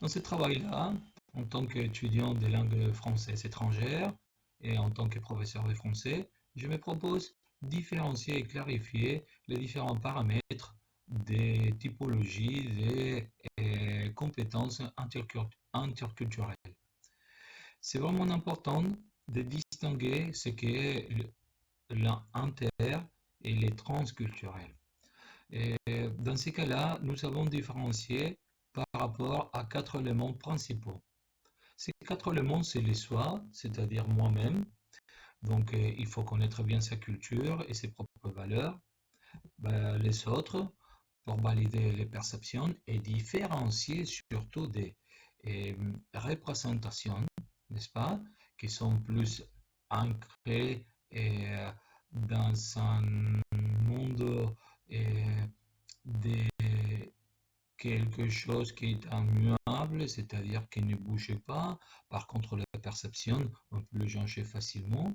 Dans ce travail-là, en tant qu'étudiant des langues françaises étrangères et en tant que professeur de français, je me propose différencier et clarifier les différents paramètres des typologies des compétences interculturelles. C'est vraiment important de distinguer ce qu'est l'inter et les transculturels. Et dans ces cas-là, nous avons différencié par rapport à quatre éléments principaux. Ces quatre éléments, c'est les soi, c'est-à-dire moi-même. Donc, il faut connaître bien sa culture et ses propres valeurs. Ben, les autres, pour valider les perceptions et différencier surtout des euh, représentations, n'est-ce pas, qui sont plus ancrées dans un monde de quelque chose qui est immuable, c'est-à-dire qui ne bouge pas. Par contre, la perception, on peut le changer facilement.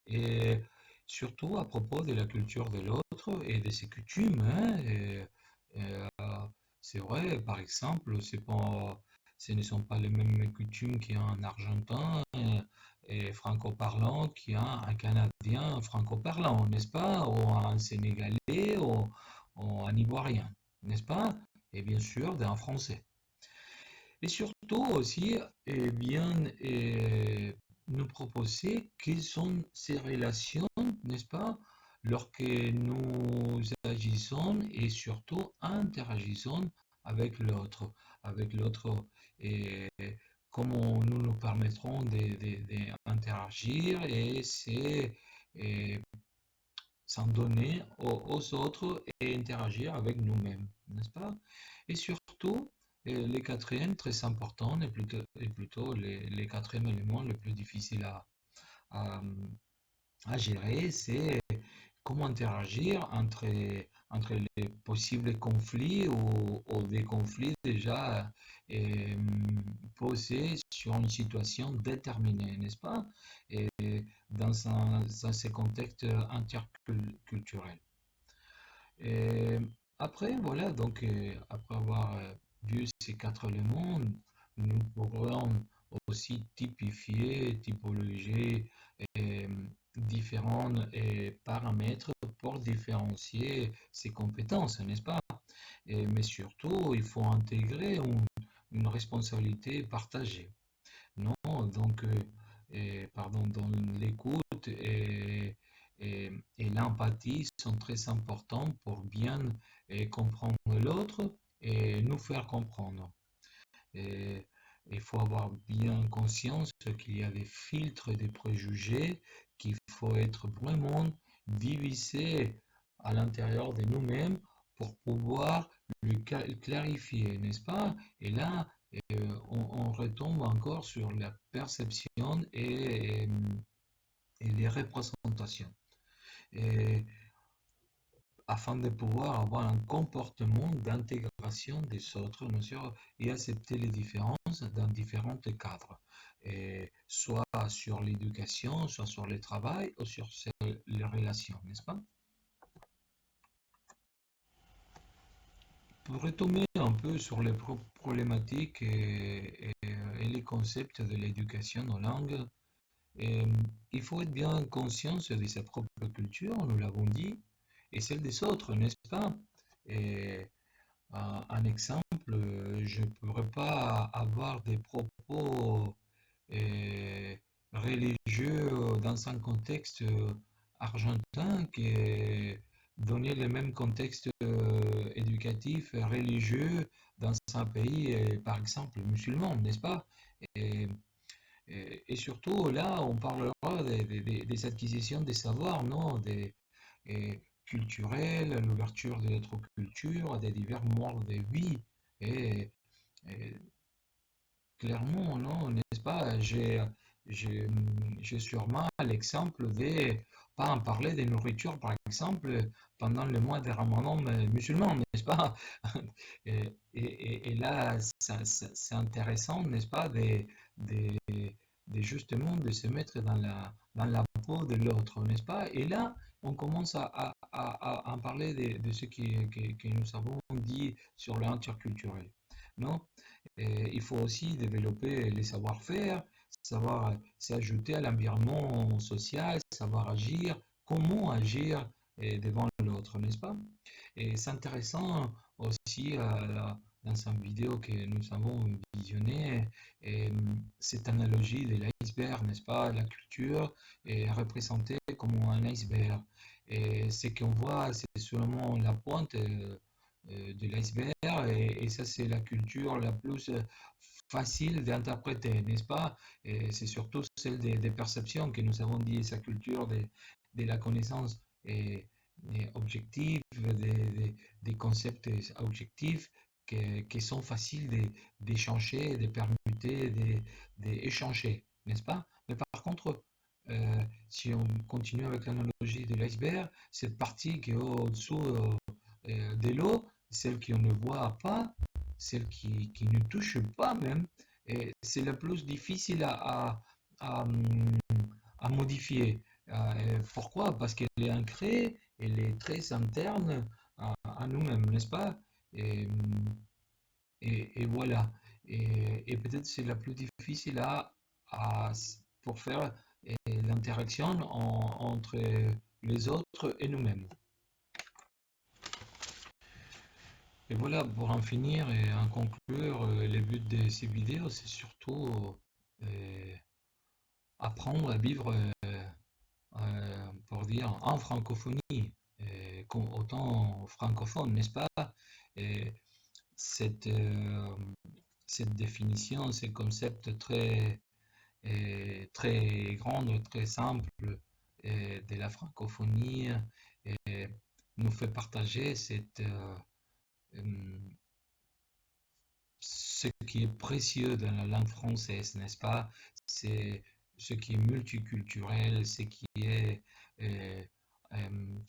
Et surtout à propos de la culture de l'autre et de ses coutumes. Hein, et, c'est vrai, par exemple, ce ne sont pas les mêmes coutumes qu'il y a un Argentin et franco-parlant qu'il y a un Canadien franco-parlant, n'est-ce pas? Ou un Sénégalais ou un Ivoirien, n'est-ce pas? Et bien sûr, d'un Français. Et surtout aussi, bien nous proposer quelles sont ces relations, n'est-ce pas, lorsque nous agissons et surtout interagissons avec l'autre, et comment nous nous permettrons d'interagir et c'est et s'en donner aux autres et interagir avec nous-mêmes, n'est-ce pas? Et surtout, les quatrièmes, très importants, et plutôt les quatrièmes éléments les plus difficiles à, à gérer, c'est comment interagir entre les possibles conflits ou des conflits déjà euh, posés sur une situation déterminée, n'est-ce pas? Et dans ces contextes interculturels. Et après, voilà, donc après avoir vu ces quatre éléments, nous pourrons aussi typifier, typologiser euh, différents paramètres pour différencier ces compétences, n'est-ce pas? Mais surtout, il faut intégrer une responsabilité partagée. Non, donc, pardon, dans l'écoute et l'empathie sont très importants pour bien comprendre l'autre et nous faire comprendre. Et il faut avoir bien conscience qu'il y a des filtres et des préjugés qu'il faut être vraiment divisé à l'intérieur de nous-mêmes pour pouvoir le clarifier, n'est-ce pas? Et là, on retombe encore sur la perception et les représentations. Et afin de pouvoir avoir un comportement d'intégration des autres, bien sûr, et accepter les différences dans différents cadres, et soit sur l'éducation, soit sur le travail, ou sur les relations, n'est-ce pas? Pour retomber un peu sur les problématiques et les concepts de l'éducation en langue, et, il faut être bien conscient de sa propre culture, nous l'avons dit, et celle des autres, n'est-ce pas? Et, un exemple, je ne pourrais pas avoir des propos euh, religieux dans un contexte argentin qui est donner le même contexte éducatif, religieux dans un pays, par exemple, musulman, n'est-ce pas? Et, et surtout, là, on parlera des acquisitions des savoirs, non? Culturelles, l'ouverture de notre culture à des divers modes de vie. Et, et clairement, non, n'est-ce pas? J'ai, j'ai sûrement l'exemple de, pas en parler de nourriture, par exemple, pendant le mois de Ramadan musulman, n'est-ce pas? Et là, c'est intéressant, n'est-ce pas, de justement de se mettre dans la peau de l'autre, n'est-ce pas? Et là, on commence à en parler de ce que nous avons dit sur l'interculturel. non? Et il faut aussi développer les savoir-faire, savoir s'ajouter à l'environnement social, savoir agir, comment agir devant l'autre, n'est-ce pas? Et c'est intéressant aussi dans une vidéo que nous avons visionnée, cette analogie de l'iceberg, n'est-ce pas? La culture est représentée comme un iceberg. Et ce qu'on voit, c'est seulement la pointe de l'iceberg, et ça, c'est la culture la plus facile d'interpréter, n'est-ce pas? Et c'est surtout celle des perceptions que nous avons dit, sa culture de la connaissance et objective, des concepts objectifs qui sont faciles d'échanger, de permuter, d'échanger, n'est-ce pas? Mais par contre, si on continue avec l'analogie de l'iceberg, cette partie qui est au-dessous de l'eau, celle qu'on ne voit pas, celle qui ne touche pas même, et c'est la plus difficile à, à modifier. Pourquoi? Parce qu'elle est ancrée, elle est très interne à nous-mêmes, n'est-ce pas? Et, et voilà. Et peut-être c'est la plus difficile à- pour faire l'interaction entre les autres et nous-mêmes. Et voilà, pour en finir et en conclure, le but de ces vidéos, c'est surtout euh, apprendre à vivre, pour dire, en francophonie, autant francophone, n'est-ce pas? Et cette, cette définition, ce concept très grand, très simple de la francophonie nous fait partager euh, ce qui est précieux dans la langue française, n'est-ce pas? C'est ce qui est multiculturel, ce qui est euh,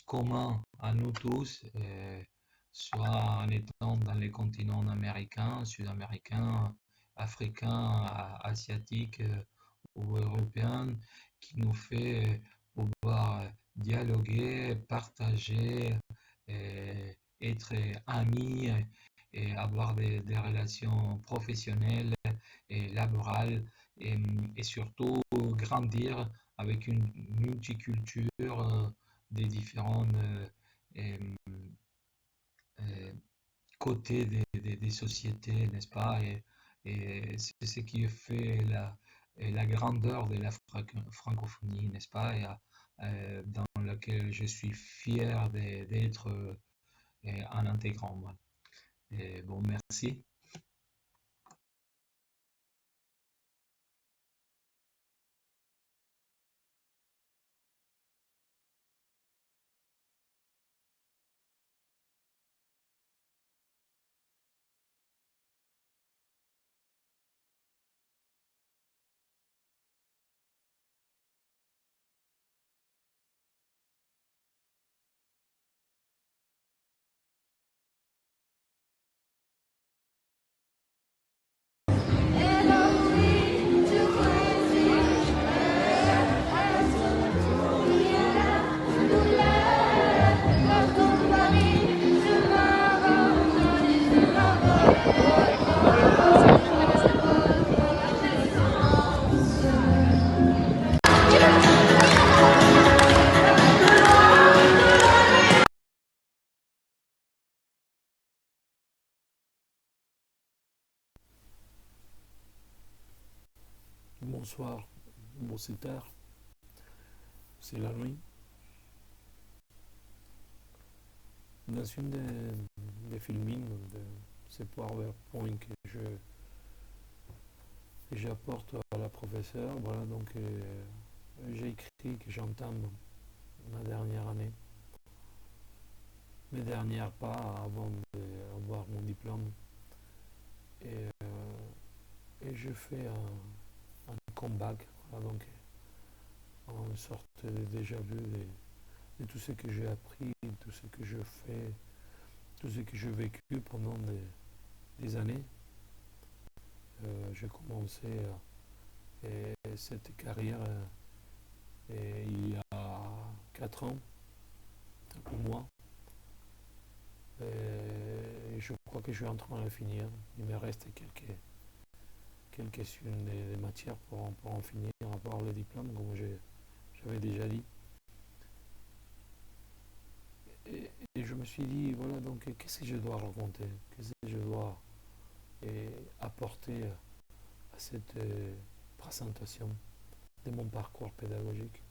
commun à nous tous, soit en étant dans les continents américains, sud-américains, africains, asiatiques ou européens, qui nous fait pouvoir dialoguer, partager, être amis et avoir des relations professionnelles et laborales et surtout grandir avec une multiculture des différents euh, euh, côtés des sociétés, n'est-ce pas? Et c'est ce qui fait la grandeur de la francophonie, n'est-ce pas? Dans laquelle je suis fier d'être un intégrant. Et bon, merci. Bonsoir, bon c'est tard, c'est la nuit. Dans une des filmings de ces PowerPoint que j'apporte à la professeure, voilà donc j'ai écrit que j'entame ma dernière année, mes derniers pas avant d'avoir mon diplôme et, et je fais un comeback, voilà donc en sorte de déjà vu de tout ce que j'ai appris, tout ce que je fais, tout ce que j'ai vécu pendant des années. J'ai commencé cette carrière il y a 4 ans, pour moi. Et je crois que je suis en train de finir. Il me reste quelques-unes des matières pour en finir, à part le diplôme, comme j'avais déjà dit. Et je me suis dit, voilà, donc qu'est-ce que je dois raconter? Qu'est-ce que je dois apporter à cette présentation de mon parcours pédagogique?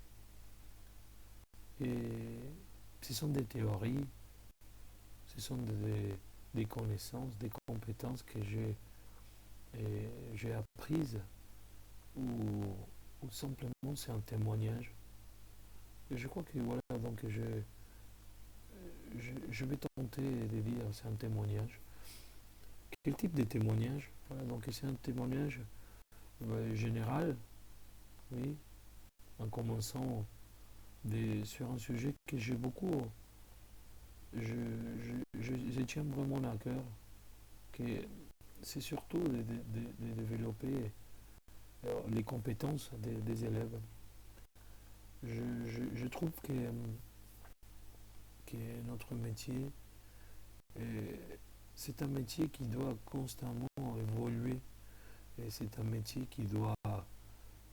Et ce sont des théories, ce sont des connaissances, des compétences que j'ai apprises ou simplement c'est un témoignage. Et je crois que voilà, donc je vais tenter de dire c'est un témoignage. Quel type de témoignage? Voilà, donc c'est un témoignage général, oui, en commençant sur un sujet que j'ai beaucoup, je tiens vraiment à cœur, que c'est surtout de développer les compétences des élèves. Je trouve que notre métier, c'est un métier qui doit constamment évoluer et c'est un métier qui doit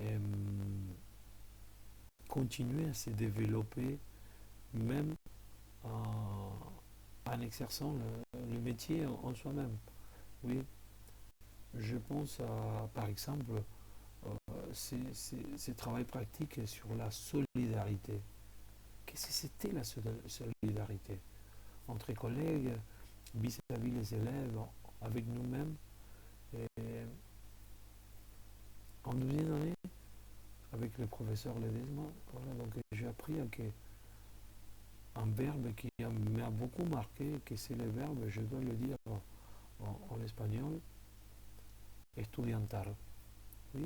euh, continuer à se développer même en exerçant le métier en soi-même. Oui, je pense à, par exemple, ces travaux pratiques sur la solidarité. Qu'est-ce que c'était la solidarité entre collègues, vis-à-vis les élèves, avec nous-mêmes? Et en deuxième année, avec le professeur Ledesma, voilà, donc j'ai appris un verbe qui m'a beaucoup marqué, que c'est le verbe, je dois le dire en espagnol, estudiantar. Oui,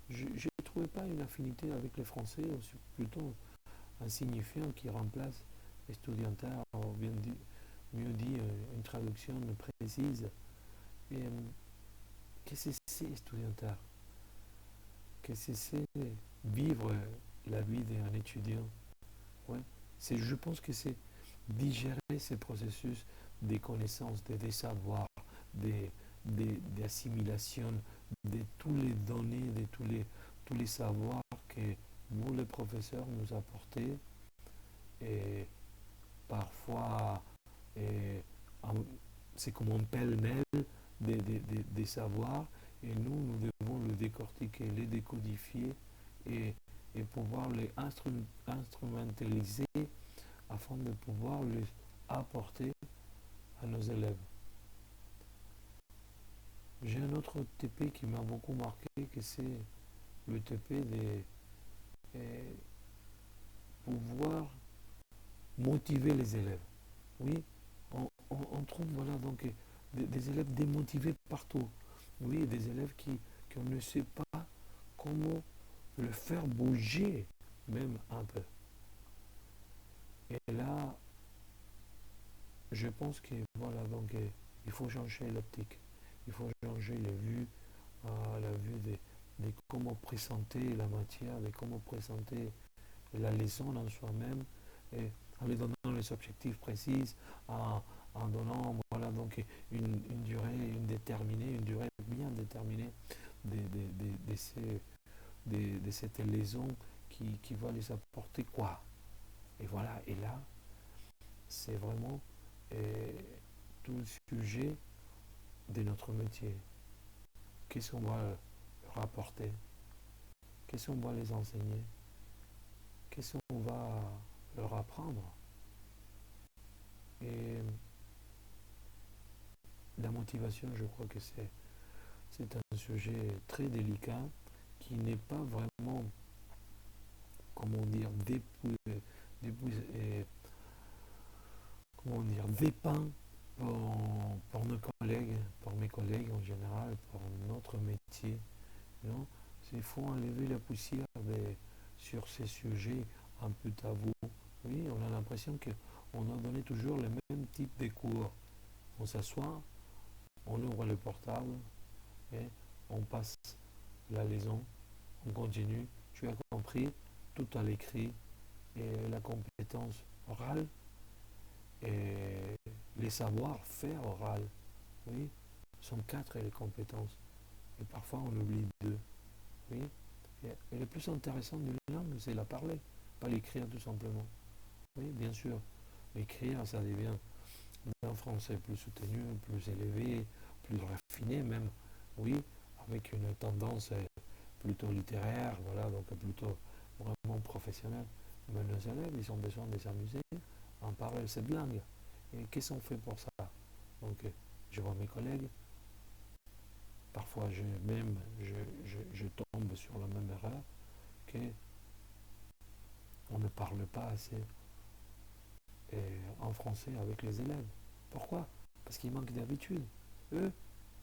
je ne trouvais pas une affinité avec le français, ou plutôt un signifiant qui remplace estudiantar, ou bien mieux dit, une traduction précise. Et qu'est-ce que c'est estudiantar? Qu'est-ce que c'est vivre la vie d'un étudiant? Ouais. Je pense que c'est digérer ces processus des connaissances, des savoirs, des assimilations, de tous les données, de tous les savoirs que vous, les professeurs, nous apportez. Et parfois, c'est comme un pêle-mêle des savoirs. Et nous devons le décortiquer, les décodifier et pouvoir les instrumentaliser afin de pouvoir les apporter à nos élèves. J'ai un autre TP qui m'a beaucoup marqué, que c'est le TP de pouvoir motiver les élèves. Oui, on trouve voilà, donc, des élèves démotivés partout. Oui, des élèves qu'on ne sait pas comment le faire bouger, même un peu. Et là, je pense que voilà, donc il faut changer l'optique, il faut changer la vue de comment présenter la matière, de comment présenter la leçon en soi-même, et en lui donnant les objectifs précis, en donnant voilà, donc une durée une durée bien déterminée de cette leçon qui va les apporter quoi. Et voilà, et là, c'est vraiment tout le sujet de notre métier. Qu'est-ce qu'on va leur apporter? Qu'est-ce qu'on va les enseigner? Qu'est-ce qu'on va leur apprendre? Et la motivation, je crois que c'est un sujet très délicat qui n'est pas vraiment, comment dire, dépeint pour nos collègues, pour mes collègues en général, pour notre métier. Non, il faut enlever la poussière sur ces sujets un peu tabous. Oui, on a l'impression qu'on a donné toujours le même type de cours. On s'assoit, on ouvre le portable et on passe la leçon, on continue. Tu as compris, tout à l'écrit et la compétence orale. Et les savoir-faire oral. Oui, sont 4 les compétences. Et parfois on oublie 2. Oui. Et le plus intéressant d'une langue, c'est la parler, pas l'écrire tout simplement. Oui, bien sûr. L'écrire, ça devient un français plus soutenu, plus élevé, plus raffiné même. Oui, avec une tendance plutôt littéraire, voilà, donc plutôt vraiment professionnelle. Mais nos élèves, ils ont besoin de s'amuser en parler cette langue. Et qu'est-ce qu'on fait pour ça? Donc, je vois mes collègues, parfois je tombe sur la même erreur, qu'on ne parle pas assez en français avec les élèves. Pourquoi? Parce qu'ils manquent d'habitude. Eux,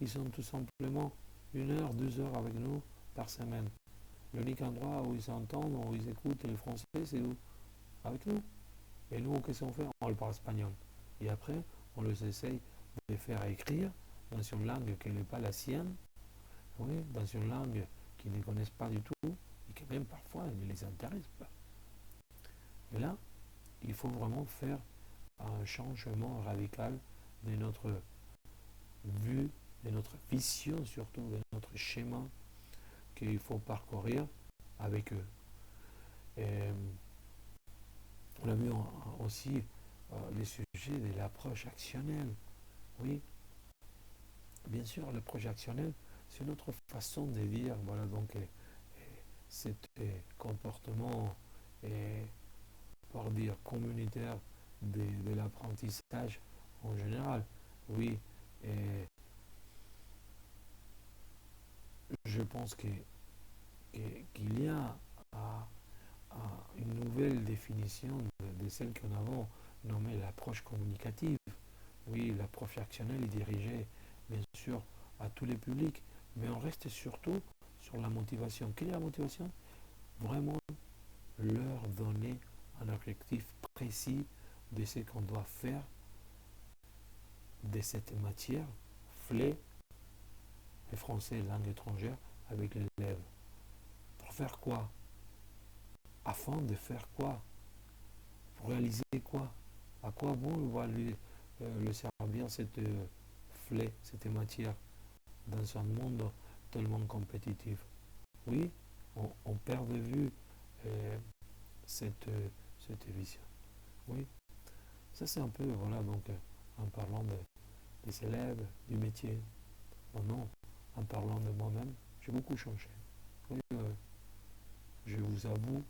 ils sont tout simplement 1 heure, 2 heures avec nous par semaine. L'unique endroit où ils s'entendent, où ils écoutent le français, c'est où? Avec nous. Et nous, qu'est-ce qu'on fait? On le parle espagnol. Et après, on les essaye de les faire écrire dans une langue qui n'est pas la sienne, oui, dans une langue qu'ils ne connaissent pas du tout, et qui même parfois ne les intéresse pas. Et là, il faut vraiment faire un changement radical de notre vue, de notre vision surtout, de notre schéma qu'il faut parcourir avec eux. Et on a vu aussi les sujets de l'approche actionnelle. Oui, bien sûr, l'approche actionnelle, c'est notre façon de dire, voilà, donc cet comportement, pour dire communautaire de l'apprentissage en général. Oui, et je pense qu'il y a une nouvelle définition de celle que nous avons nommée l'approche communicative. Oui, l'approche actionnelle est dirigée, bien sûr, à tous les publics, mais on reste surtout sur la motivation. Quelle est la motivation? Vraiment leur donner un objectif précis de ce qu'on doit faire de cette matière, FLE, les français et langue étrangère, avec l'élève. Pour faire quoi? Afin de faire quoi? Pour réaliser quoi? À quoi bon va le servir cette FLE, cette matière, dans un monde tellement compétitif? Oui, on perd de vue cette vision. Oui, ça c'est un peu, voilà, donc en parlant des élèves, du métier. Maintenant, en parlant de moi-même, j'ai beaucoup changé. Oui, je vous avoue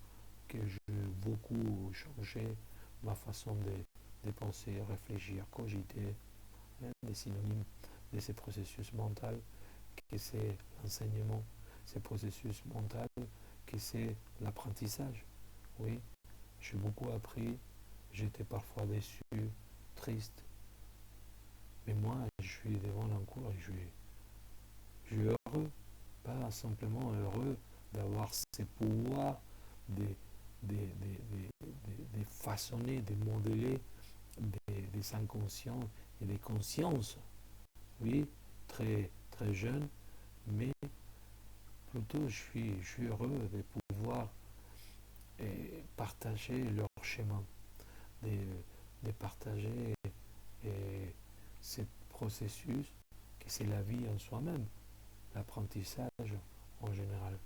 que j'ai beaucoup changé ma façon de penser, réfléchir, cogiter, des synonymes de ces processus mentaux, que c'est l'enseignement, ces processus mentaux, que c'est l'apprentissage. Oui, j'ai beaucoup appris, j'étais parfois déçu, triste, mais moi, je suis devant un cours et je suis heureux, pas simplement heureux d'avoir ces pouvoirs de, de, de façonner, de modeler des inconscients et des consciences, oui, très, très jeunes, mais plutôt je suis heureux de pouvoir partager leur schéma, de partager ce processus que c'est la vie en soi-même, l'apprentissage en général.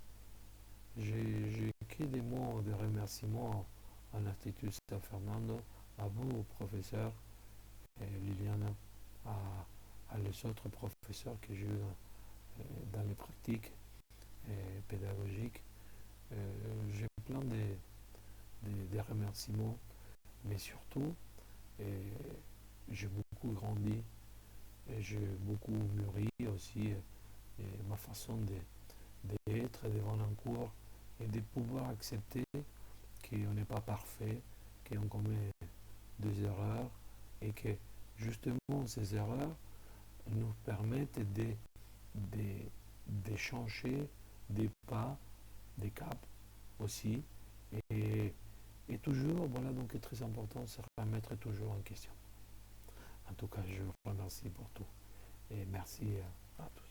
J'ai écrit des mots de remerciement à l'Institut San Fernando, à vous, professeur, Liliana, à les autres professeurs que j'ai eu dans les pratiques pédagogiques. J'ai plein de remerciements, mais surtout, j'ai beaucoup grandi, et j'ai beaucoup mûri aussi ma façon d'être devant un cours et de pouvoir accepter qu'on n'est pas parfait, qu'on commet des erreurs et que justement ces erreurs nous permettent de changer des pas, des caps aussi. Et, et toujours, voilà, donc très important, c'est remettre toujours en question. En tout cas, je vous remercie pour tout et merci à tous.